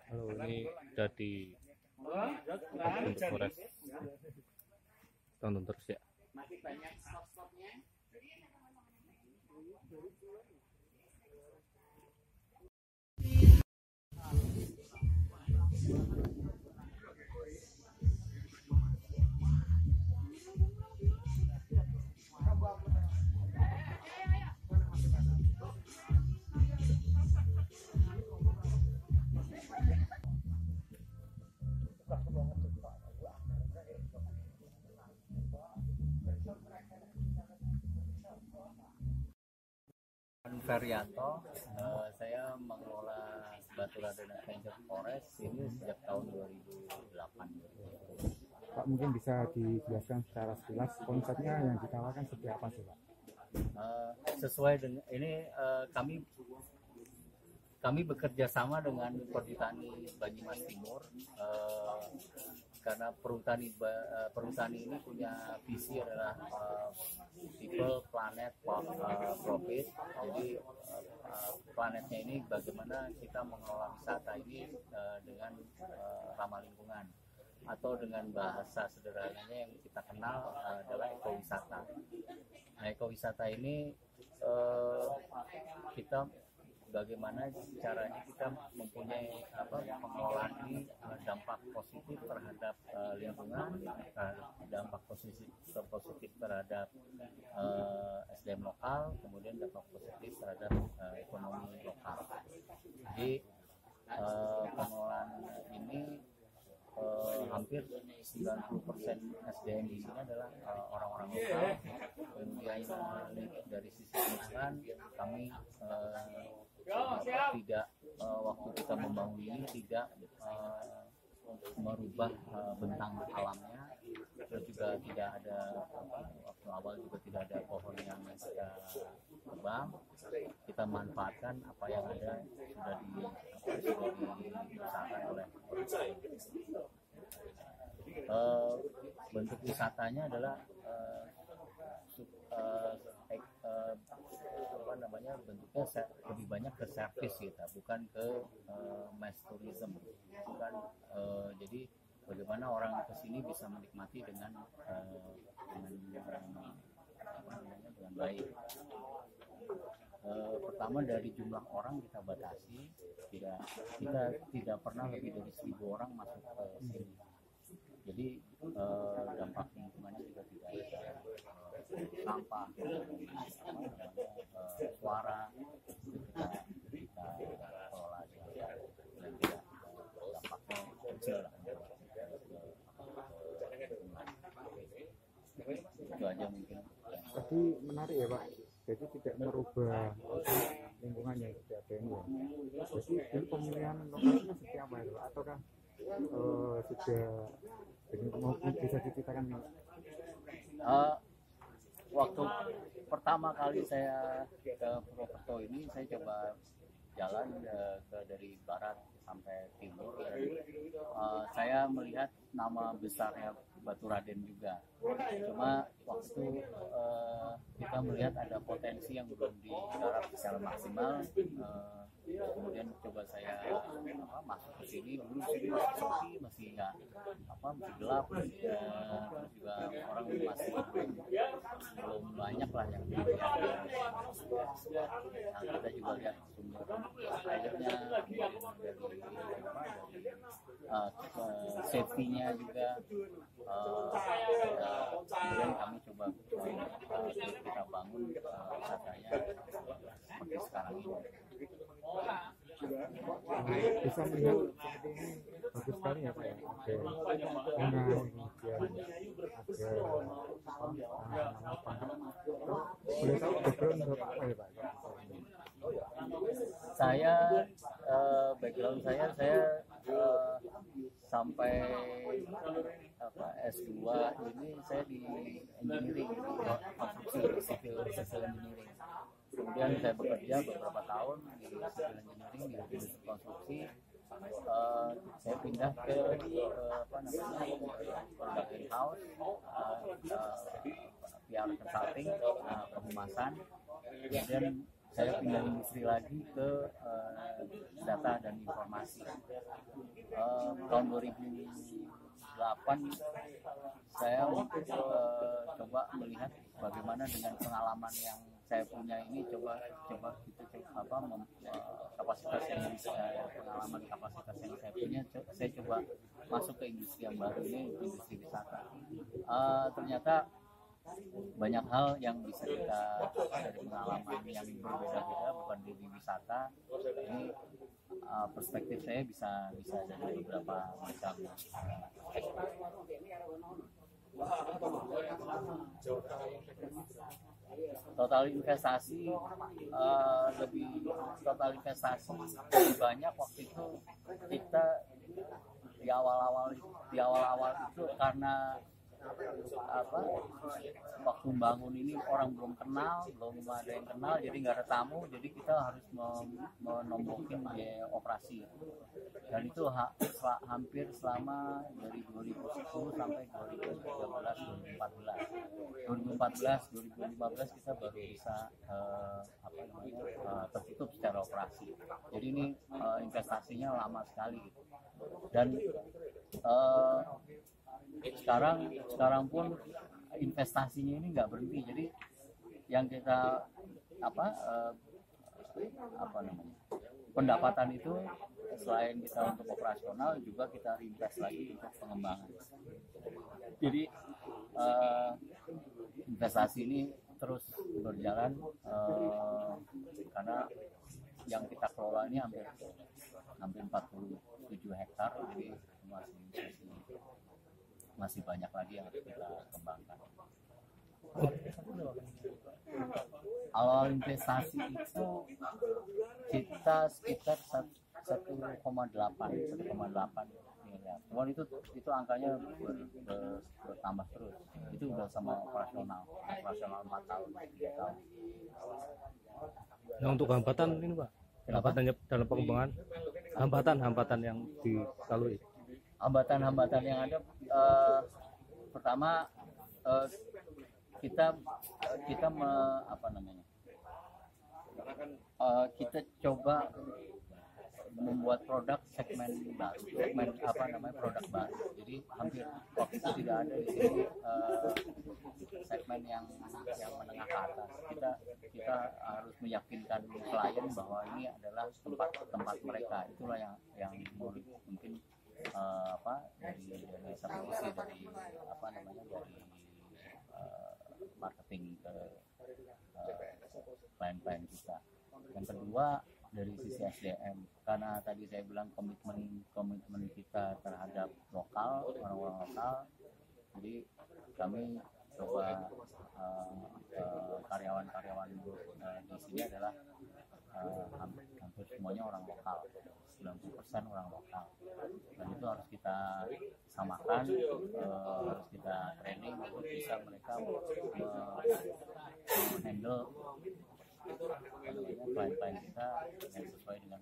Halo, ini udah di untuk Polres. Tonton terus ya. Masih banyak stop-stopnya. Ferianto, saya mengelola Baturadden Adventure Forest ini sejak tahun 2008. Pak, mungkin bisa dijelaskan secara sekilas konsepnya yang ditawarkan seperti apa sih, Pak? Sesuai dengan ini kami bekerja sama dengan Perhutani Banyumas Timur karena perhutani ini punya visi adalah people, planet, profit. Jadi planetnya ini bagaimana kita mengelola wisata ini dengan ramah lingkungan, atau dengan bahasa sederhananya yang kita kenal adalah ekowisata. Nah, ekowisata ini kita bagaimana caranya kita mempunyai pengelolaan ini dampak positif terhadap lingkungan, dampak positif terhadap SDM lokal, kemudian dampak positif terhadap ekonomi lokal. Jadi pengelolaan ini hampir 90% SDM di sini adalah orang-orang lokal. Kemudian dari sisi lingkungan kami tidak waktu kita membangun ini tidak merubah bentang alamnya, terus juga tidak ada waktu awal juga tidak ada pohon yang kita tebang. Kita manfaatkan apa yang ada sudah diusahakan oleh bentuk wisatanya adalah bentuknya lebih banyak ke servis kita, bukan ke mass tourism, bukan. Jadi bagaimana orang kesini bisa menikmati dengan baik. Pertama dari jumlah orang kita batasi, kita tidak pernah lebih dari 1.000 orang masuk ke sini. Jadi dampak lingkungannya juga tidak ada sampah, suara, kita kelola dan tidak dampaknya kecil lah. Itu aja mungkin. Tadi menarik ya, Pak. Jadi tidak merubah lingkungannya, tidak ada ini ya. Jadi dulu pemilihan lokasinya seperti apa itu, Pak? Ataukah sudah mungkin bisa diceritakan? Waktu pertama kali saya ke Purwokerto ini, saya coba jalan dari barat sampai timur, dan saya melihat nama besarnya Baturadden juga. Cuma waktu kita melihat ada potensi yang belum digarap secara maksimal. Kemudian coba saya masuk ke sini. Dulu sini masih sepi, masih gelap, terus juga orang masih belum banyak lah yang nah, kita juga lihat sumber airnya, dari safety-nya juga. Kemudian kami coba kita bangun wisatanya seperti sekarang ini. Bisa melihat seperti ini bagus sekali ya, Pak ya. Ada bunga, kemudian ada boleh tahu background Bapak apa ya, Pak? Saya background saya sampai S2 ini saya di engineering, konstruksi civil engineering. Kemudian saya bekerja beberapa tahun di civil engineering di industri konstruksi. Saya pindah ke product in-house, PR consulting, kehumasan. Kemudian saya pindah industri lagi ke data dan informasi. Tahun 2008 saya coba melihat bagaimana dengan pengalaman yang saya punya ini, kapasitas pengalaman kapasitas yang saya punya, saya coba masuk ke industri yang baru ini, industri wisata. Ternyata banyak hal yang bisa kita dari pengalaman yang berbeda-beda, bukan di wisata ini. Perspektif saya bisa dari beberapa macam. Total investasi lebih banyak waktu itu. Kita di awal-awal itu karena waktu bangun ini orang belum ada yang kenal, jadi nggak ada tamu, jadi kita harus menombokin biaya operasi, dan itu hampir selama dari 2010 sampai 2015 kita baru bisa tertutup secara operasi. Jadi ini investasinya lama sekali gitu. Dan sekarang pun investasinya ini nggak berhenti. Jadi yang kita pendapatan itu selain kita untuk operasional juga kita reinvest lagi untuk pengembangan. Jadi investasi ini terus berjalan karena yang kita kelola ini hampir 47 hektar, jadi masih banyak lagi yang harus kita kembangkan. Awal investasi itu kita sekitar 1,8 miliar. Cuman itu angkanya bertambah terus. Itu udah sama operasional 4 tahun, 3 tahun. Nah, untuk hambatan ini Pak, hambatannya dalam pengembangan, hambatan yang dilalui. Hambatan yang ada, pertama kita coba membuat produk segmen produk baru. Jadi hampir waktu itu tidak ada di sini segmen yang menengah ke atas. Kita harus meyakinkan klien bahwa ini adalah tempat mereka. Itulah yang mungkin dari satu sisi dari marketing ke klien-klien kita. Yang kedua dari sisi SDM, karena tadi saya bilang komitmen kita terhadap orang-orang lokal, jadi kami coba karyawan-karyawan di sini adalah hampir semuanya orang lokal, 90% orang lokal, dan itu harus kita samakan, harus kita training untuk bisa mereka handle klien-klien kita yang sesuai dengan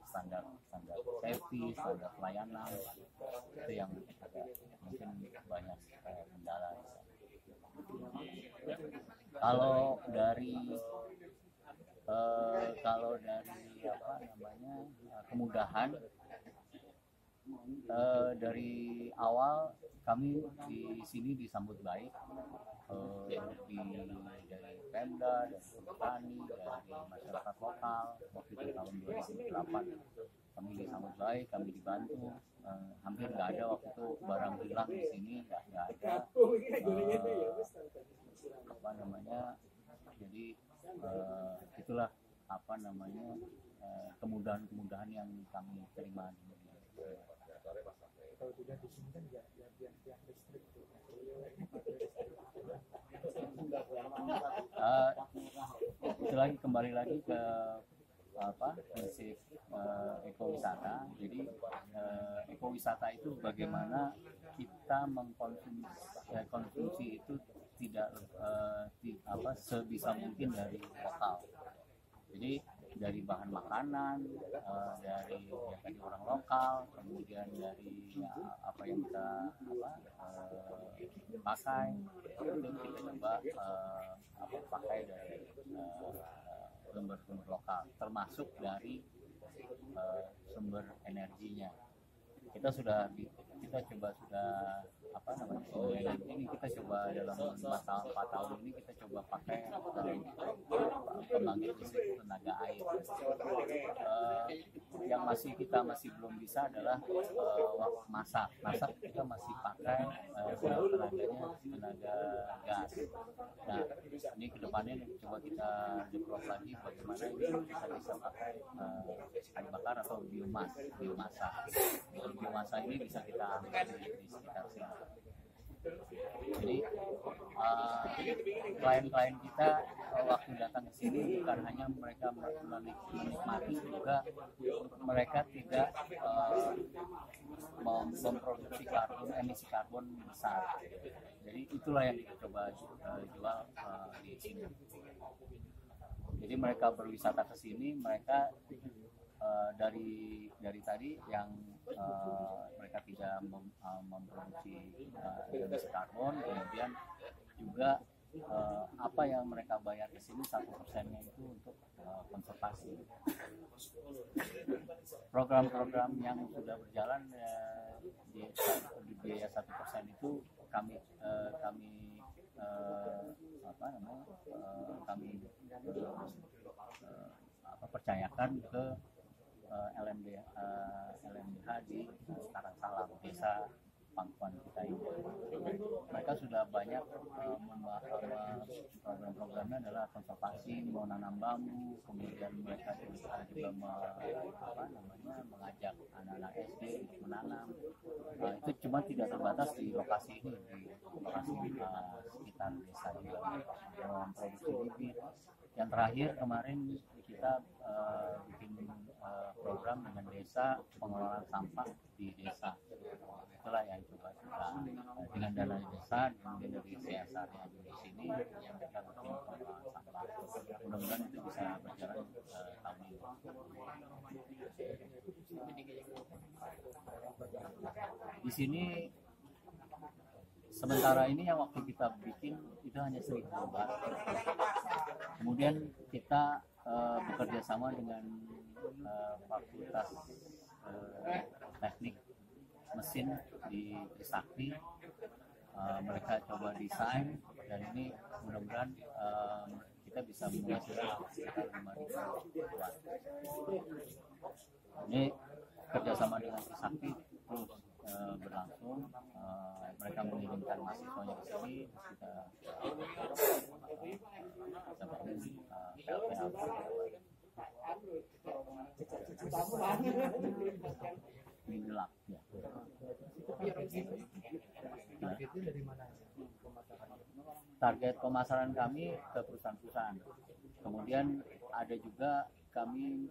standar safety, standar pelayanan. Itu yang agak mungkin banyak kendala. Kalau dari kemudahan, dari awal kami di sini disambut baik, dari Pemda, dari petani, dari masyarakat lokal. Waktu itu tahun 2008 kami disambut baik, kami dibantu. Hampir nggak ada waktu itu barang hilang di sini, nggak ada. Jadi itulah kemudahan-kemudahan yang kami terima di kalau tidak di sini kan yang listrik itu lagi kembali lagi ke prinsip ekowisata. Jadi ekowisata itu bagaimana kita konsumsi itu tidak sebisa mungkin dari lokal. Jadi dari bahan makanan, dari orang lokal, kemudian dari apa yang kita pakai, itu kita coba pakai dari sumber-sumber lokal, termasuk dari sumber energinya. Kita coba sumber energi ini kita coba dalam 4 tahun ini kita coba pakai pembangkit listrik tenaga air. Yang kita masih belum bisa adalah masak kita masih pakai tenaga gas. Nah, ini kedepannya coba kita develop lagi bagaimana ini kita bisa pakai kayu bakar atau biomasa. Biomasa ini bisa kita ambil di sekitar sini. Jadi klien-klien kita waktu datang ke sini bukan hanya mereka menikmati, juga mereka tidak memproduksi emisi karbon besar. Jadi itulah yang kita coba jual di sini. Jadi mereka berwisata ke sini, mereka dari tadi yang mereka tidak memproduksi emisi karbon, kemudian juga apa yang mereka bayar ke sini 1%-nya itu untuk konservasi. Program-program yang sudah berjalan di biaya 1% itu kami percayakan ke LMDH di Karangsalam, desa Pangkuan kita ini. Mereka sudah banyak program-programnya adalah konservasi, menanam bambu, kemudian mereka juga mengajak anak-anak SD untuk menanam. Itu cuma tidak terbatas di lokasi ini, di lokasi sekitar desa juga memproduksi bibit. Yang terakhir kemarin kita bikin program dengan desa pengelolaan sampah di desa. Itulah yang coba kita dengan dana desa, kemudian dari CSR yang di sini yang kita bikin pengelolaan sampah. Mudah-mudahan itu bisa berjalan tahun ini. Di sini sementara ini yang waktu kita bikin itu hanya 1.000 lembar. Kemudian kita bekerja sama dengan Fakultas Teknik Mesin di Trisakti. Mereka coba desain, dan ini mudah-mudahan kita bisa menghasilkan sekitar 5.000 lembar. Ini kerjasama dengan Trisakti terus berlangsung. Mereka mengirimkan mahasiswanya ke sini, kita bangun PLTA. Minilak, ya. Target pemasaran kami ke perusahaan-perusahaan. Kemudian ada juga kami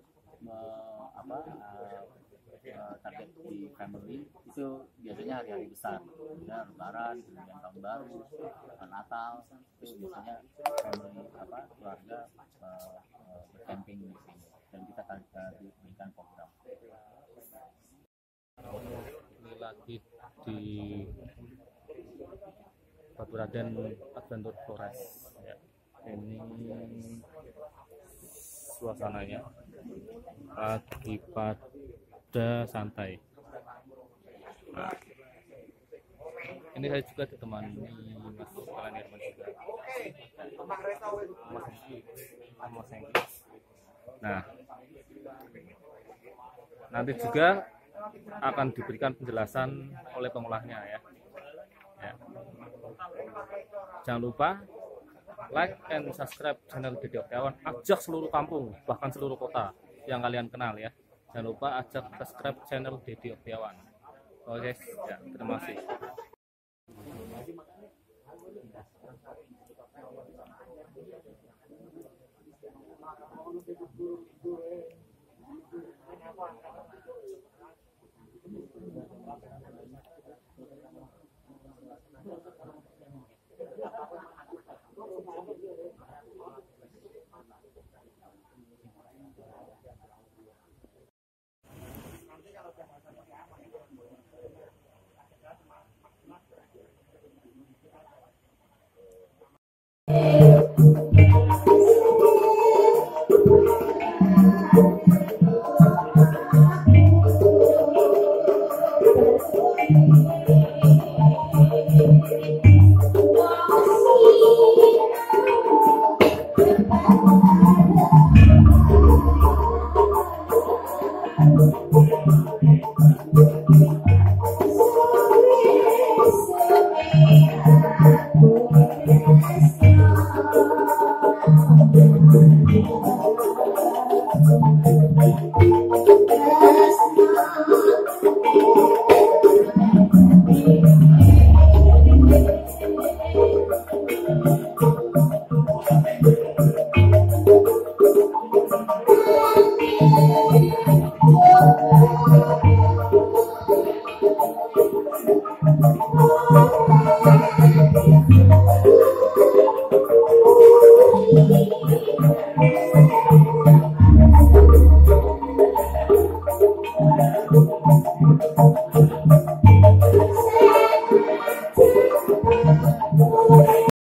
target di family itu biasanya hari-hari besar, ya, Lebaran, kemudian Tahun Baru, Natal, itu biasanya family keluarga bercamping di sini, dan kita akan berikan program. Ini lagi di Baturaden Adventure Forest, ya. Ini suasananya lagi pada santai. Nah, ini saya juga ditemani Mas Kalian Herman juga, Mas Hengki. Nah, nanti juga akan diberikan penjelasan oleh pengolahnya, ya. Jangan lupa like and subscribe channel Dede Oktiawan. Ajak seluruh kampung, bahkan seluruh kota yang kalian kenal, ya. Jangan lupa ajak subscribe channel Dede Oktiawan. Oke, ya, terima kasih.